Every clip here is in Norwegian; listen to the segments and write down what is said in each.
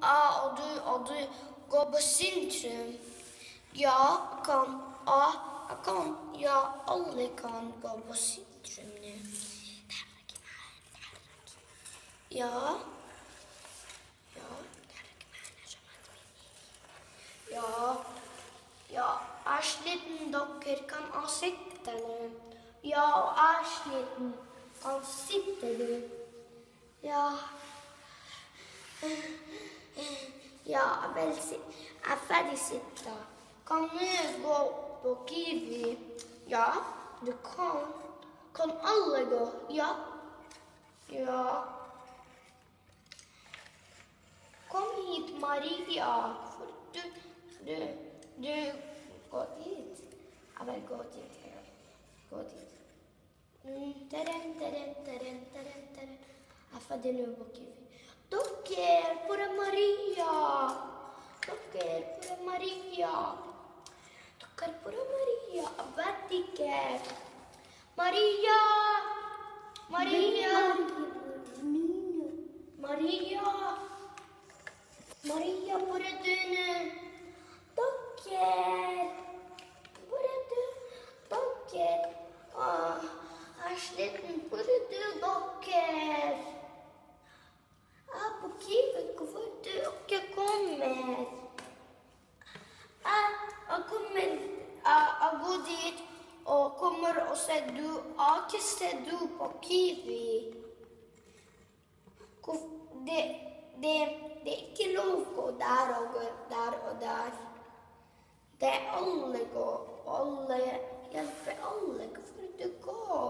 og du går på sentrum. Ja, jeg kan. Ja, alle kan gå på sentrum nå. Ja. Ja, jeg er sliten. Dere kan sitte nå. Ja, jeg er sliten. Kan sitte du. Ja. Ja, jeg er ferdig sitte. Kan du gå på Kiwi? Ja, du kan. Kan alle gå? Ja. Ja. Kom hit, Maria. For du går dit. Jeg vil gå dit her. Gå dit. Jeg er ferdig nå på Kiwi. Dere, hvor er Maria? Dere, hvor er Maria? Dere, hvor er Maria? Jeg vet ikke. Maria! Maria! Maria! Maria, hvor er du nå? Dere! Hvor er du? Dere! Jeg er sliten. Hvor er du, dere? Jeg er på Kiwi. Hvorfor du ikke kommer? Jeg kommer. Jeg går dit og kommer og ser du. Ikke ser du på Kiwi. Det er ikke lov å gå der og der og der. Det er alle går. Alle hjelper alle. Hvorfor du går?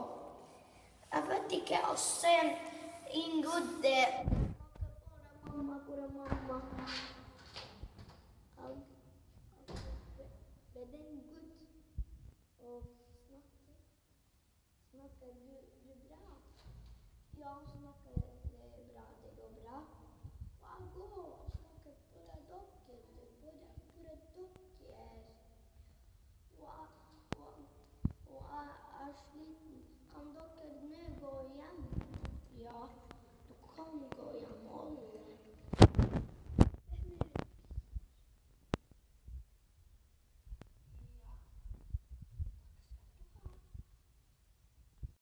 Jeg vet ikke. Jeg ser en gutt. Hvor er mamma? Be den gutt å snakke. Snakker du bra? Ja, snakker det bra. Det går bra. Jeg går og snakker for dere. For dere. Og jeg er sliten. Kan dere